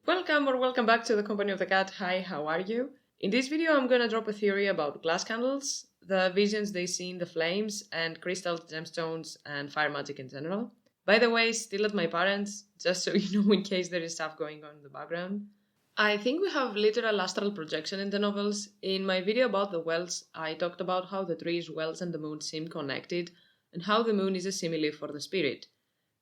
Welcome back to the Company of the Cat. Hi, how are you? In this video I'm gonna drop a theory about glass candles, the visions they see in the flames, and crystals, gemstones, and fire magic in general. By the way, still at my parents', just so you know in case there is stuff going on in the background. I think we have literal astral projection in the novels. In my video about the wells, I talked about how the trees, wells, and the moon seem connected, and how the moon is a simile for the spirit.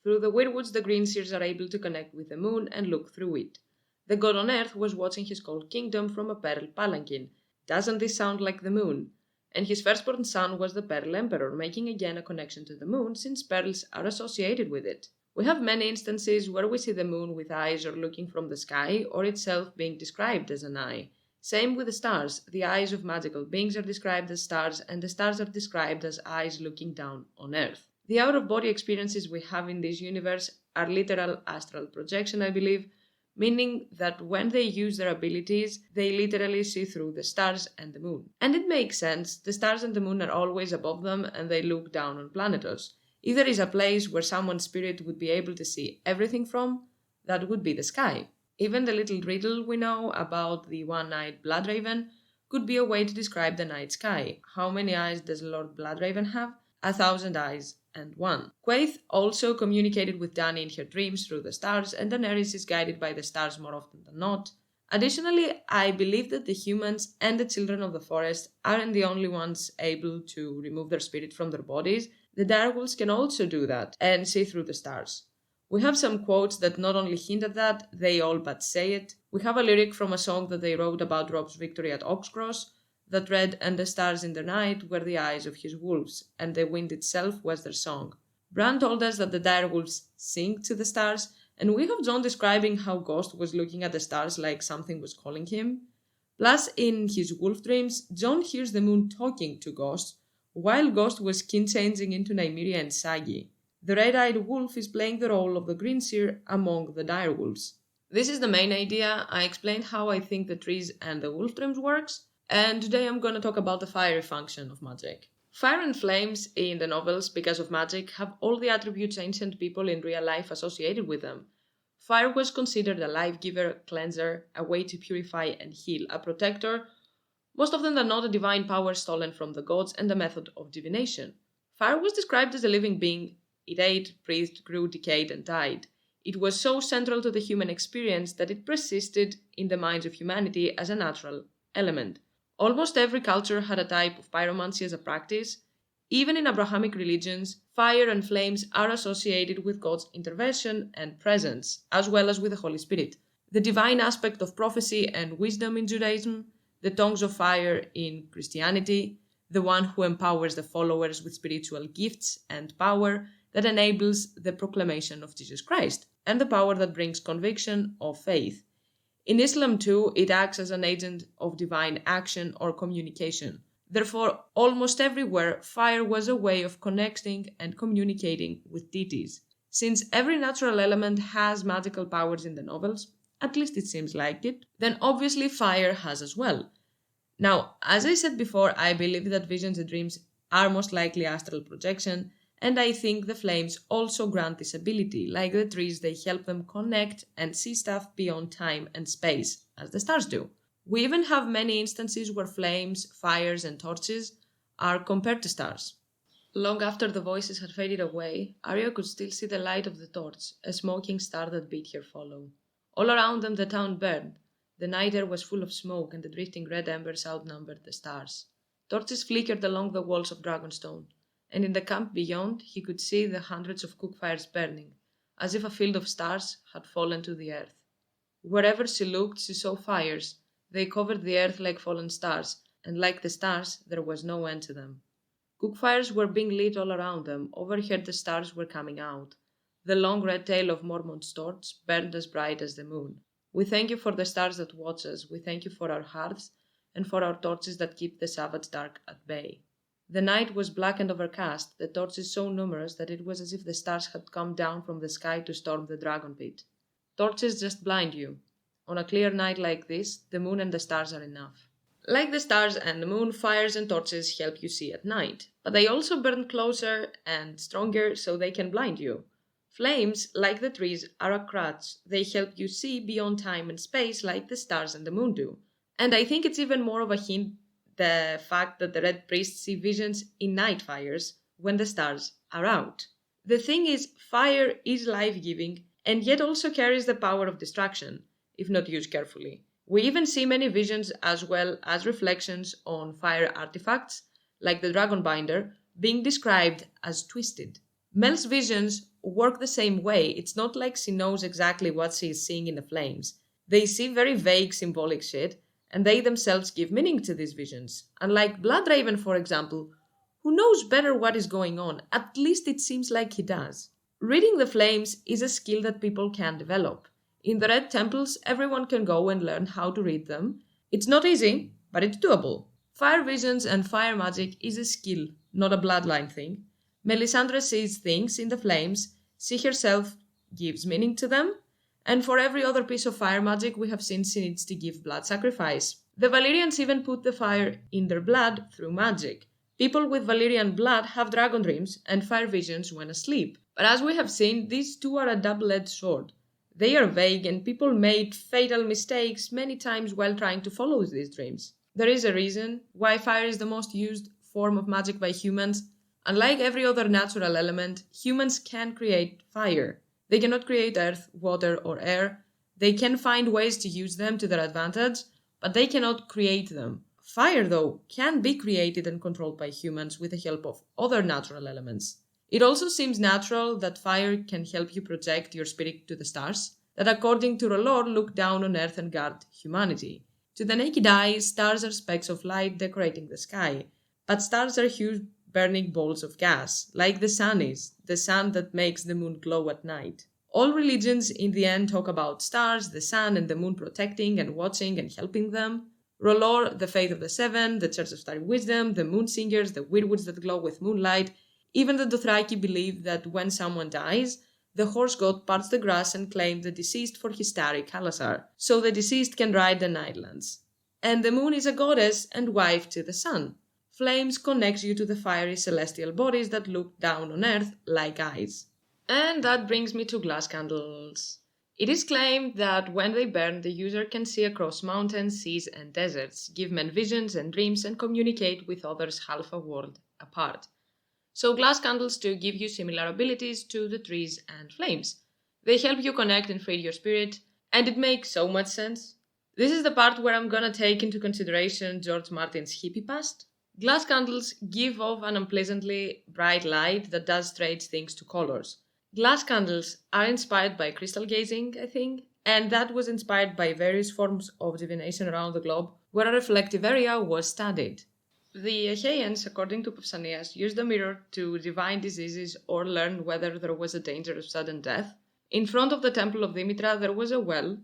Through the weirwoods, the green seers are able to connect with the moon and look through it. The god on earth was watching his cold kingdom from a pearl palanquin. Doesn't this sound like the moon? And his firstborn son was the Pearl Emperor, making again a connection to the moon since pearls are associated with it. We have many instances where we see the moon with eyes or looking from the sky, or itself being described as an eye. Same with the stars. The eyes of magical beings are described as stars, and the stars are described as eyes looking down on earth. The out-of-body experiences we have in this universe are literal astral projection, I believe, meaning that when they use their abilities, they literally see through the stars and the moon. And it makes sense, the stars and the moon are always above them and they look down on planetos. If there is a place where someone's spirit would be able to see everything from, that would be the sky. Even the little riddle we know about the one-eyed Bloodraven could be a way to describe the night sky. How many eyes does Lord Bloodraven have? 1,000 eyes and one. Quaithe also communicated with Dany in her dreams through the stars, and Daenerys is guided by the stars more often than not. Additionally, I believe that the humans and the children of the forest aren't the only ones able to remove their spirit from their bodies. The direwolves can also do that and see through the stars. We have some quotes that not only hint at that, they all but say it. We have a lyric from a song that they wrote about Rob's victory at Oxcross that read, "And the stars in the night were the eyes of his wolves, and the wind itself was their song." Bran told us that the direwolves sing to the stars, and we have Jon describing how Ghost was looking at the stars like something was calling him. Plus, in his wolf dreams, Jon hears the moon talking to Ghost, while Ghost was skin-changing into Nymeria and Sagi. The red-eyed wolf is playing the role of the green seer among the direwolves. This is the main idea. I explained how I think the trees and the wolf dreams works, and today I'm going to talk about the fiery function of magic. Fire and flames in the novels, because of magic, have all the attributes ancient people in real life associated with them. Fire was considered a life-giver, cleanser, a way to purify and heal, a protector, most often than not a divine power stolen from the gods, and a method of divination. Fire was described as a living being. It ate, breathed, grew, decayed, and died. It was so central to the human experience that it persisted in the minds of humanity as a natural element. Almost every culture had a type of pyromancy as a practice. Even in Abrahamic religions, fire and flames are associated with God's intervention and presence, as well as with the Holy Spirit. The divine aspect of prophecy and wisdom in Judaism, the tongues of fire in Christianity, the one who empowers the followers with spiritual gifts and power that enables the proclamation of Jesus Christ, and the power that brings conviction of faith. In Islam too, it acts as an agent of divine action or communication. Therefore, almost everywhere, fire was a way of connecting and communicating with deities. Since every natural element has magical powers in the novels, at least it seems like it, then obviously fire has as well. Now, as I said before, I believe that visions and dreams are most likely astral projection, and I think the flames also grant this ability. Like the trees, they help them connect and see stuff beyond time and space, as the stars do. We even have many instances where flames, fires, and torches are compared to stars. Long after the voices had faded away, Arya could still see the light of the torch, a smoking star that bid her follow. All around them the town burned. The night air was full of smoke, and the drifting red embers outnumbered the stars. Torches flickered along the walls of Dragonstone, and in the camp beyond he could see the hundreds of cook fires burning, as if a field of stars had fallen to the earth. Wherever she looked she saw fires. They covered the earth like fallen stars, and like the stars there was no end to them. Cook fires were being lit all around them. Overhead the stars were coming out. The long red tail of Mormont's torch burned as bright as the moon. We thank you for the stars that watch us. We thank you for our hearths and for our torches that keep the savage dark at bay. The night was black and overcast, the torches so numerous that it was as if the stars had come down from the sky to storm the dragon pit. Torches just blind you. On a clear night like this, the moon and the stars are enough. Like the stars and the moon, fires and torches help you see at night, but they also burn closer and stronger so they can blind you. Flames, like the trees, are a crutch. They help you see beyond time and space like the stars and the moon do. And I think it's even more of a hint the fact that the Red Priests see visions in night fires when the stars are out. The thing is, fire is life-giving and yet also carries the power of destruction, if not used carefully. We even see many visions as well as reflections on fire artifacts, like the Dragon Binder, being described as twisted. Mel's visions work the same way. It's not like she knows exactly what she is seeing in the flames. They see very vague symbolic shit, and they themselves give meaning to these visions. Unlike Bloodraven, for example, who knows better what is going on, at least it seems like he does. Reading the flames is a skill that people can develop. In the Red Temples, everyone can go and learn how to read them. It's not easy, but it's doable. Fire visions and fire magic is a skill, not a bloodline thing. Melisandre sees things in the flames, she herself gives meaning to them, and for every other piece of fire magic we have seen she needs to give blood sacrifice. The Valyrians even put the fire in their blood through magic. People with Valyrian blood have dragon dreams and fire visions when asleep. But as we have seen, these two are a double-edged sword. They are vague and people made fatal mistakes many times while trying to follow these dreams. There is a reason why fire is the most used form of magic by humans. Unlike every other natural element, humans can create fire. They cannot create earth, water, or air. They can find ways to use them to their advantage, but they cannot create them. Fire, though, can be created and controlled by humans with the help of other natural elements. It also seems natural that fire can help you project your spirit to the stars, that according to Rolor look down on earth and guard humanity. To the naked eye, stars are specks of light decorating the sky, but stars are huge burning balls of gas, like the sun is, the sun that makes the moon glow at night. All religions in the end talk about stars, the sun and the moon protecting and watching and helping them. Rolor, the faith of the seven, the Church of Starry Wisdom, the moon singers, the weirwoods that glow with moonlight, even the Dothraki believe that when someone dies, the horse god parts the grass and claims the deceased for his starry Kalasar, so the deceased can ride the Nightlands. And the moon is a goddess and wife to the sun. Flames connects you to the fiery celestial bodies that look down on earth like eyes. And that brings me to glass candles. It is claimed that when they burn, the user can see across mountains, seas, and deserts, give men visions and dreams, and communicate with others half a world apart. So glass candles too give you similar abilities to the trees and flames. They help you connect and free your spirit, and it makes so much sense. This is the part where I'm gonna take into consideration George Martin's hippie past. Glass candles give off an unpleasantly bright light that does strange things to colors. Glass candles are inspired by crystal gazing, I think, and that was inspired by various forms of divination around the globe where a reflective area was studied. The Achaeans, according to Pausanias, used the mirror to divine diseases or learn whether there was a danger of sudden death. In front of the temple of Dimitra there was a well.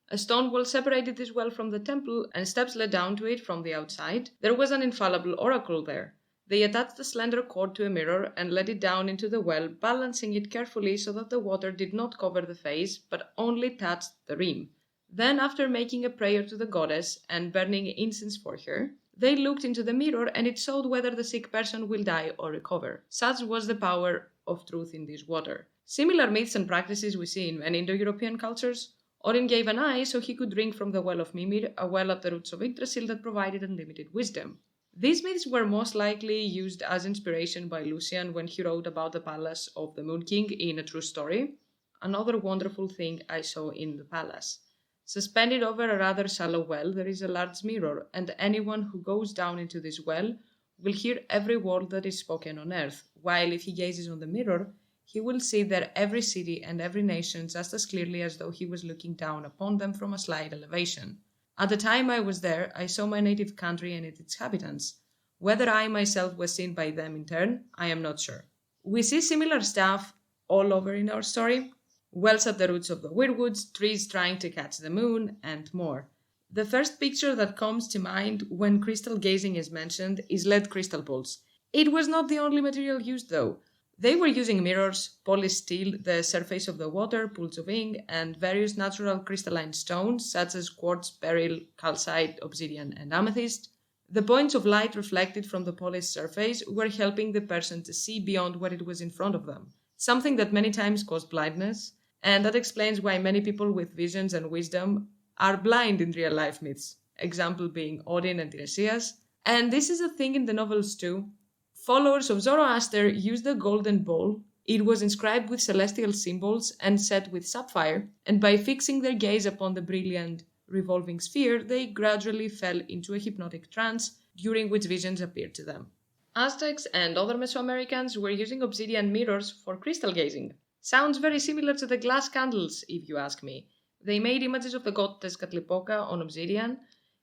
A stone wall separated this well from the temple, and steps led down to it from the outside. There was an infallible oracle there. They attached a slender cord to a mirror and let it down into the well, balancing it carefully so that the water did not cover the face, but only touched the rim. Then, after making a prayer to the goddess and burning incense for her, they looked into the mirror and it showed whether the sick person will die or recover. Such was the power of truth in this water. Similar myths and practices we see in many Indo-European cultures. Odin gave an eye so he could drink from the well of Mimir, a well at the roots of Yggdrasil that provided unlimited wisdom. These myths were most likely used as inspiration by Lucian when he wrote about the palace of the Moon King in A True Story. Another wonderful thing I saw in the palace. Suspended over a rather shallow well, there is a large mirror, and anyone who goes down into this well will hear every word that is spoken on earth, while if he gazes on the mirror, he will see there every city and every nation just as clearly as though he was looking down upon them from a slight elevation. At the time I was there, I saw my native country and its inhabitants. Whether I myself was seen by them in turn, I am not sure. We see similar stuff all over in our story. Wells at the roots of the weirwoods, trees trying to catch the moon, and more. The first picture that comes to mind when crystal gazing is mentioned is lead crystal balls. It was not the only material used though. They were using mirrors, polished steel, the surface of the water, pools of ink, and various natural crystalline stones such as quartz, beryl, calcite, obsidian, and amethyst. The points of light reflected from the polished surface were helping the person to see beyond what it was in front of them. something that many times caused blindness, and that explains why many people with visions and wisdom are blind in real-life myths, example being Odin and Tiresias. And this is a thing in the novels too. Followers of Zoroaster used the golden ball. It was inscribed with celestial symbols and set with sapphire, and by fixing their gaze upon the brilliant revolving sphere, they gradually fell into a hypnotic trance, during which visions appeared to them. Aztecs and other Mesoamericans were using obsidian mirrors for crystal gazing. Sounds very similar to the glass candles, if you ask me. They made images of the god Tezcatlipoca on obsidian.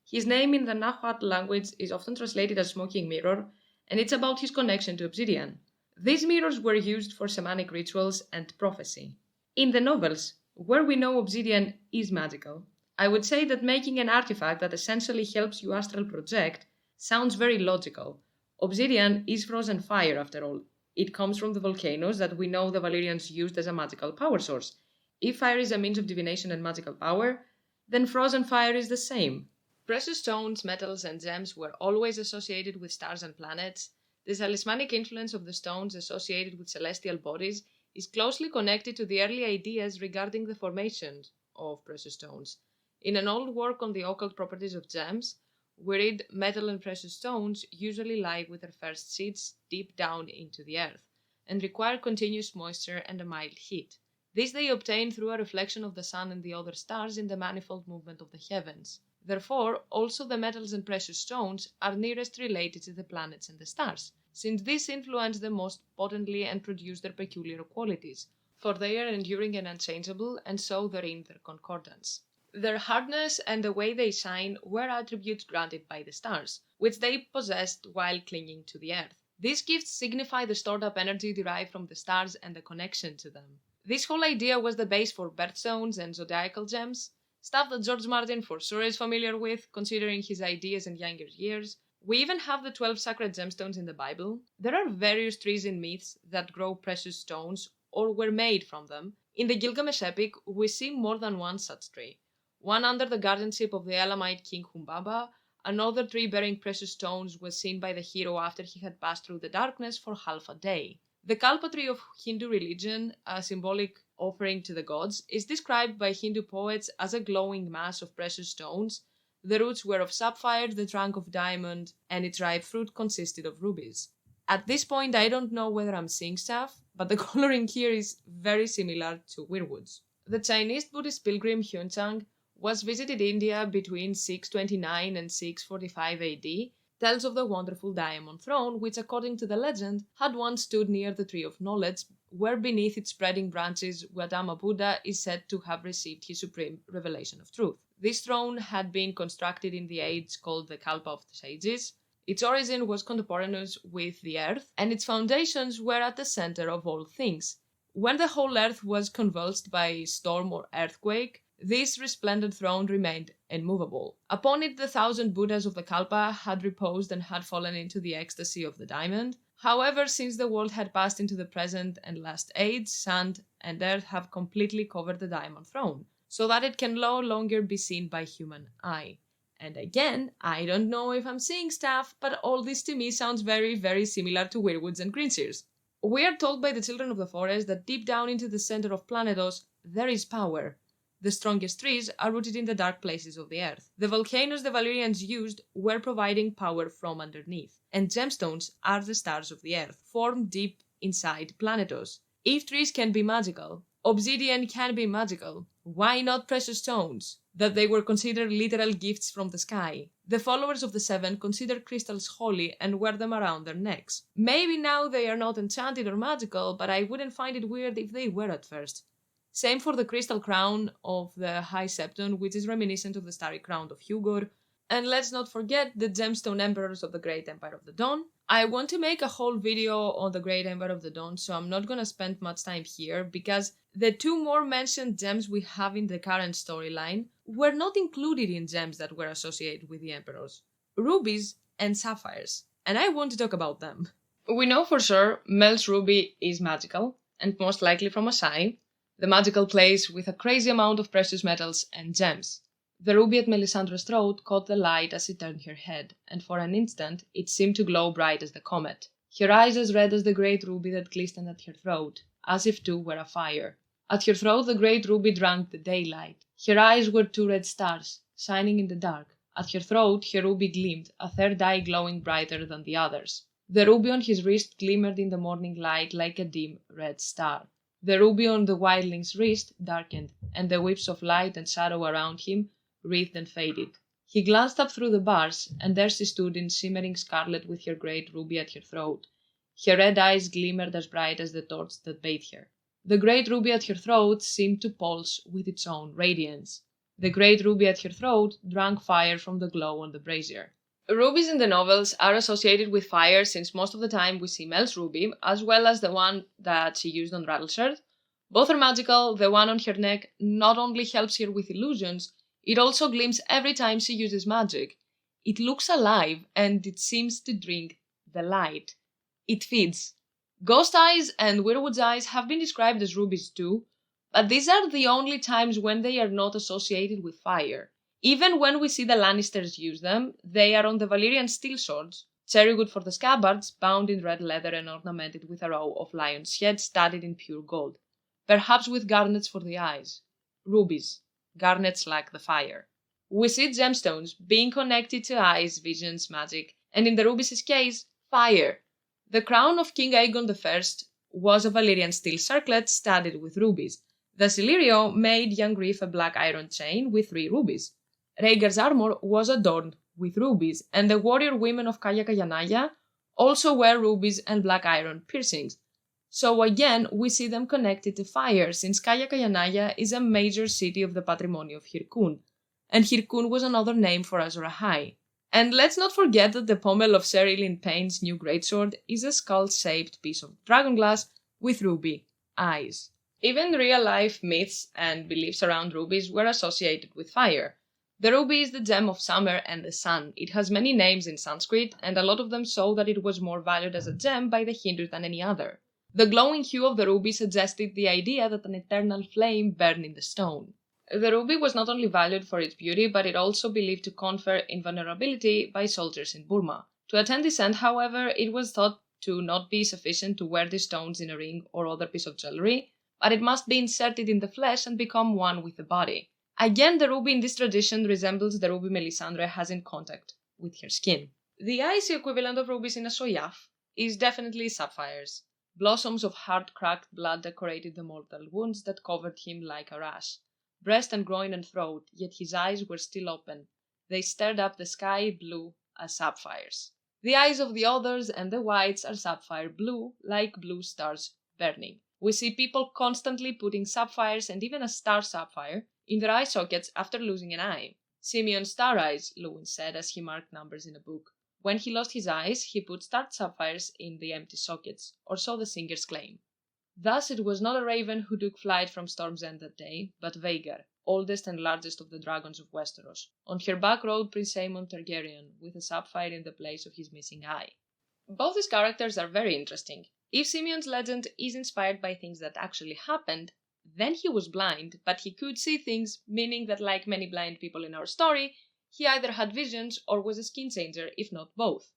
His name in the Nahuatl language is often translated as smoking mirror, and it's about his connection to obsidian. These mirrors were used for shamanic rituals and prophecy. In the novels, where we know obsidian is magical, I would say that making an artifact that essentially helps you astral project sounds very logical. Obsidian is frozen fire after all. It comes from the volcanoes that we know the Valyrians used as a magical power source. If fire is a means of divination and magical power, then frozen fire is the same. Precious stones, metals, and gems were always associated with stars and planets. The talismanic influence of the stones associated with celestial bodies is closely connected to the early ideas regarding the formation of precious stones. In an old work on the occult properties of gems, we read metal and precious stones usually lie with their first seeds deep down into the earth and require continuous moisture and a mild heat. This they obtain through a reflection of the sun and the other stars in the manifold movement of the heavens. Therefore, also the metals and precious stones are nearest related to the planets and the stars, since these influence them most potently and produce their peculiar qualities, for they are enduring and unchangeable, and so therein their concordance. Their hardness and the way they shine were attributes granted by the stars, which they possessed while clinging to the earth. These gifts signify the stored-up energy derived from the stars and the connection to them. This whole idea was the base for birthstones and zodiacal gems, stuff that George Martin for sure is familiar with, considering his ideas and younger years. We even have the 12 sacred gemstones in the Bible. There are various trees in myths that grow precious stones or were made from them. In the Gilgamesh epic, we see more than one such tree. One under the guardianship of the Elamite king Humbaba, another tree bearing precious stones was seen by the hero after he had passed through the darkness for half a day. The Kalpa tree of Hindu religion, a symbolic offering to the gods, is described by Hindu poets as a glowing mass of precious stones. The roots were of sapphire, the trunk of diamond, and its ripe fruit consisted of rubies. At this point, I don't know whether I'm seeing stuff, but the coloring here is very similar to weirwoods. The Chinese Buddhist pilgrim Huanchang was visited India between 629 and 645 AD, tells of the wonderful diamond throne, which according to the legend had once stood near the tree of knowledge, where beneath its spreading branches Gautama Buddha is said to have received his supreme revelation of truth. This throne had been constructed in the age called the Kalpa of the Sages. Its origin was contemporaneous with the earth, and its foundations were at the center of all things. When the whole earth was convulsed by storm or earthquake, this resplendent throne remained immovable. Upon it, the 1,000 Buddhas of the Kalpa had reposed and had fallen into the ecstasy of the diamond. However, since the world had passed into the present and last age, sand and earth have completely covered the diamond throne, so that it can no longer be seen by human eye. And again, I don't know if I'm seeing stuff, but all this to me sounds very, very similar to weirwoods and greenseers. We are told by the children of the forest that deep down into the center of Planetos, there is power. The strongest trees are rooted in the dark places of the earth. The volcanoes the Valyrians used were providing power from underneath, and gemstones are the stars of the earth, formed deep inside Planetos. If trees can be magical, obsidian can be magical. Why not precious stones? That they were considered literal gifts from the sky. The followers of the Seven consider crystals holy and wear them around their necks. Maybe now they are not enchanted or magical, but I wouldn't find it weird if they were at first. Same for the crystal crown of the High Septon, which is reminiscent of the starry crown of Hugor. And let's not forget the gemstone emperors of the Great Empire of the Dawn. I want to make a whole video on the Great Empire of the Dawn, so I'm not gonna spend much time here, because the two more mentioned gems we have in the current storyline were not included in gems that were associated with the emperors. Rubies and sapphires, and I want to talk about them. We know for sure Mel's ruby is magical, and most likely from a sign, the magical place with a crazy amount of precious metals and gems. The ruby at Melisandre's throat caught the light as she turned her head, and for an instant it seemed to glow bright as the comet. Her eyes as red as the great ruby that glistened at her throat. as if two were afire. At her throat the great ruby drank the daylight. Her eyes were two red stars, shining in the dark. At her throat her ruby gleamed, a third eye glowing brighter than the others. The ruby on his wrist glimmered in the morning light like a dim red star. The ruby on the wildling's wrist darkened, and the whips of light and shadow around him wreathed and faded. He glanced up through the bars, and there she stood in shimmering scarlet with her great ruby at her throat. Her red eyes glimmered as bright as the torch that bathed her. The great ruby at her throat seemed to pulse with its own radiance. The great ruby at her throat drank fire from the glow on the brazier. Rubies in the novels are associated with fire since most of the time we see Mel's ruby, as well as the one that she used on Rattleshirt. Both are magical. The one on her neck not only helps her with illusions, it also gleams every time she uses magic. It looks alive and it seems to drink the light. It feeds. Ghost eyes and Weirwood's eyes have been described as rubies too, but these are the only times when they are not associated with fire. Even when we see the Lannisters use them, they are on the Valyrian steel swords, cherrywood for the scabbards, bound in red leather and ornamented with a row of lions' heads studded in pure gold, perhaps with garnets for the eyes. Rubies. Garnets like the fire. We see gemstones being connected to eyes, visions, magic, and in the Rubies' case, fire. The crown of King Aegon I was a Valyrian steel circlet studded with rubies. The Cilirio made young Griff a black iron chain with 3 rubies. Rhaegar's armor was adorned with rubies, and the warrior women of Kaya Kayanaya also wear rubies and black iron piercings. So again, we see them connected to fire, since Kaya Kayanaya is a major city of the patrimony of Hirkun, and Hirkun was another name for Azor Ahai. And let's not forget that the pommel of Ser Ilyn Payne's new greatsword is a skull-shaped piece of dragonglass with ruby eyes. Even real-life myths and beliefs around rubies were associated with fire. The ruby is the gem of summer and the sun. It has many names in Sanskrit, and a lot of them show that it was more valued as a gem by the Hindus than any other. The glowing hue of the ruby suggested the idea that an eternal flame burned in the stone. The ruby was not only valued for its beauty, but it also believed to confer invulnerability by soldiers in Burma. To attend this end, however, it was thought to not be sufficient to wear these stones in a ring or other piece of jewelry, but it must be inserted in the flesh and become one with the body. Again, the ruby in this tradition resembles the ruby Melisandre has in contact with her skin. The icy equivalent of rubies in ASoIaF is definitely sapphires. Blossoms of hard-cracked blood decorated the mortal wounds that covered him like a rash. Breast and groin and throat, yet his eyes were still open. They stared up the sky blue as sapphires. The eyes of the others and the whites are sapphire blue, like blue stars burning. We see people constantly putting sapphires and even a star sapphire in their eye sockets after losing an eye. Simeon's star eyes, Lewin said as he marked numbers in a book. When he lost his eyes, he put starred sapphires in the empty sockets, or so the singers claim. Thus it was not a raven who took flight from Storm's End that day, but Vhagar, oldest and largest of the dragons of Westeros. On her back rode Prince Aemon Targaryen, with a sapphire in the place of his missing eye. Both these characters are very interesting. If Simeon's legend is inspired by things that actually happened, then he was blind, but he could see things, meaning that like many blind people in our story, he either had visions or was a skin changer, if not both.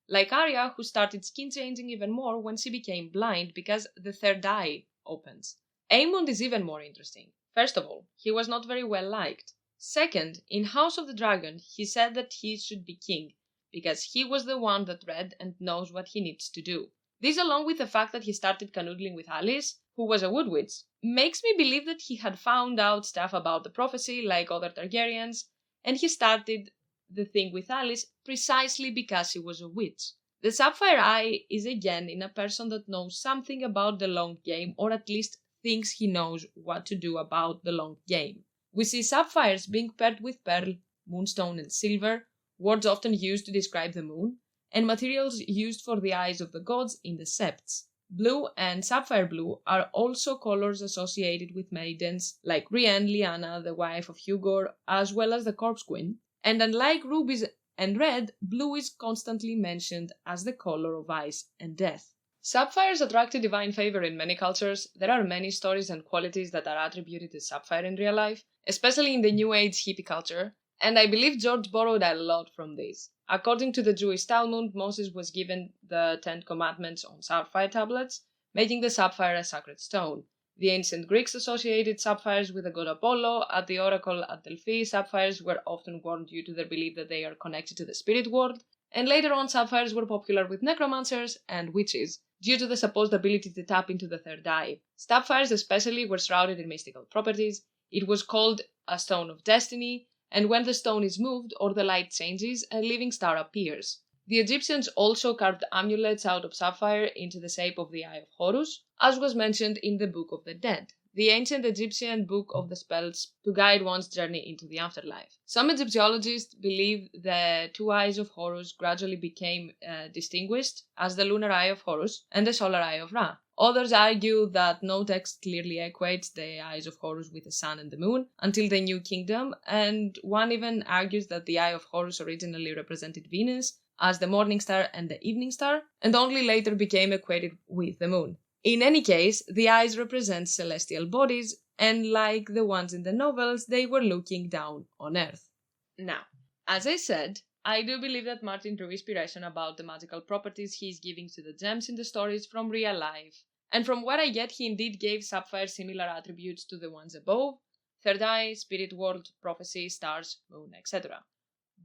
Like Arya, who started skin changing even more when she became blind because the third eye opens. Aemond is even more interesting. First of all, he was not very well liked. Second, in House of the Dragon, he said that he should be king, because he was the one that read and knows what he needs to do. This, along with the fact that he started canoodling with Alice, who was a wood witch, makes me believe that he had found out stuff about the prophecy like other Targaryens, and he started the thing with Alice precisely because she was a witch. The sapphire eye is again in a person that knows something about the long game, or at least thinks he knows what to do about the long game. We see sapphires being paired with pearl, moonstone and silver, words often used to describe the moon, and materials used for the eyes of the gods in the septs. Blue and sapphire blue are also colors associated with maidens like Brienne, Lyanna, the wife of Hugor, as well as the Corpse Queen. And unlike rubies and red, blue is constantly mentioned as the color of ice and death. Sapphires attracted divine favor in many cultures. There are many stories and qualities that are attributed to sapphire in real life, especially in the New Age hippie culture, and I believe George borrowed a lot from this. According to the Jewish Talmud, Moses was given the 10 Commandments on sapphire tablets, making the sapphire a sacred stone. The ancient Greeks associated sapphires with the god Apollo. At the oracle at Delphi, sapphires were often worn due to their belief that they are connected to the spirit world, and later on sapphires were popular with necromancers and witches, due to the supposed ability to tap into the third eye. Sapphires especially were shrouded in mystical properties. It was called a stone of destiny, and when the stone is moved or the light changes, a living star appears. The Egyptians also carved amulets out of sapphire into the shape of the Eye of Horus, as was mentioned in the Book of the Dead, the ancient Egyptian book of the spells to guide one's journey into the afterlife. Some Egyptologists believe the two eyes of Horus gradually became distinguished as the lunar eye of Horus and the solar eye of Ra. Others argue that no text clearly equates the eyes of Horus with the sun and the moon until the New Kingdom, and one even argues that the eye of Horus originally represented Venus as the morning star and the evening star, and only later became equated with the moon. In any case, the eyes represent celestial bodies, and like the ones in the novels, they were looking down on Earth. Now, as I said, I do believe that Martin drew inspiration about the magical properties he is giving to the gems in the stories from real life, and from what I get, he indeed gave sapphire similar attributes to the ones above: third eye, spirit world, prophecy, stars, moon, etc.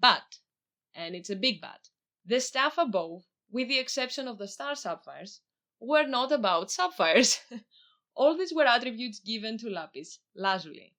But, and it's a big but, the stuff above, with the exception of the star sapphires, were not about sapphires. All these were attributes given to lapis lazuli.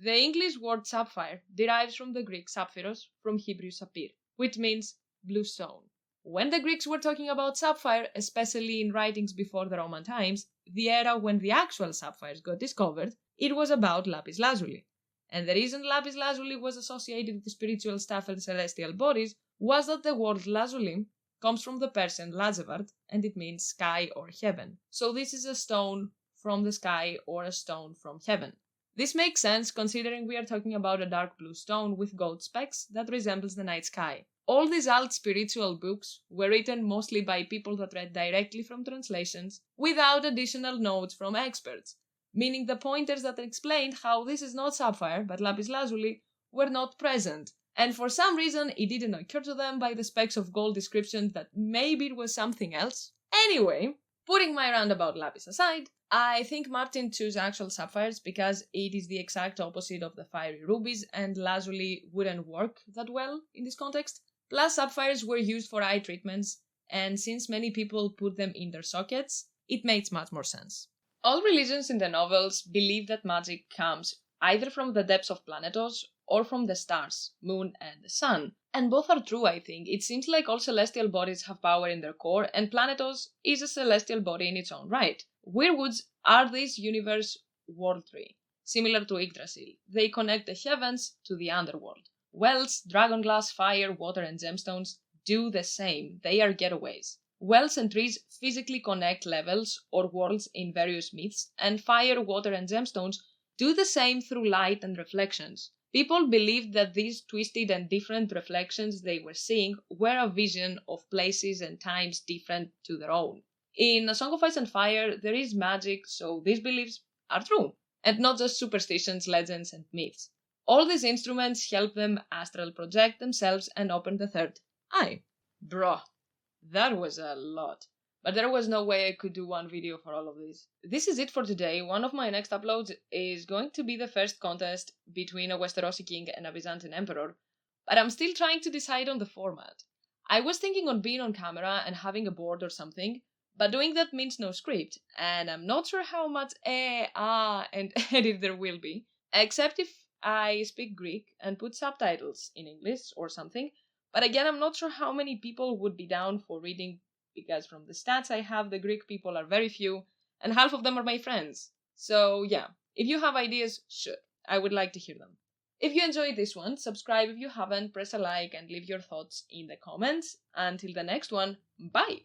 The English word sapphire derives from the Greek sapphairos, from Hebrew saphir, which means blue stone. When the Greeks were talking about sapphire, especially in writings before the Roman times, the era when the actual sapphires got discovered, it was about lapis lazuli. And the reason lapis lazuli was associated with spiritual stuff and celestial bodies was that the word lazuli comes from the Persian lazavard, and it means sky or heaven. So this is a stone from the sky or a stone from heaven. This makes sense considering we are talking about a dark blue stone with gold specks that resembles the night sky. All these alt spiritual books were written mostly by people that read directly from translations without additional notes from experts, meaning the pointers that explained how this is not sapphire but lapis lazuli were not present, and for some reason it didn't occur to them by the specks of gold description that maybe it was something else. Anyway, putting my rant about lapis aside, I think Martin chose actual sapphires because it is the exact opposite of the fiery rubies, and lazuli wouldn't work that well in this context. Plus, sapphires were used for eye treatments, and since many people put them in their sockets, it makes much more sense. All religions in the novels believe that magic comes either from the depths of planetos or from the stars, moon, and the sun. And both are true, I think. It seems like all celestial bodies have power in their core, and planetos is a celestial body in its own right. Weirwoods are this universe world tree, similar to Yggdrasil. They connect the heavens to the underworld. Wells, dragonglass, fire, water, and gemstones do the same. They are getaways. Wells and trees physically connect levels or worlds in various myths, and fire, water, and gemstones do the same through light and reflections. People believed that these twisted and different reflections they were seeing were a vision of places and times different to their own. In A Song of Ice and Fire, there is magic, so these beliefs are true, and not just superstitions, legends, and myths. All these instruments help them astral project themselves and open the third eye. Bruh, that was a lot. But there was no way I could do one video for all of this. This is it for today. One of my next uploads is going to be the first contest between a Westerosi king and a Byzantine emperor, but I'm still trying to decide on the format. I was thinking on being on camera and having a board or something, but doing that means no script, and I'm not sure how much and edit there will be, except if I speak Greek and put subtitles in English or something. But again, I'm not sure how many people would be down for reading, because from the stats I have, the Greek people are very few, and half of them are my friends. So yeah, if you have ideas, sure, I would like to hear them. If you enjoyed this one, subscribe if you haven't, press a like, and leave your thoughts in the comments. Until the next one, bye!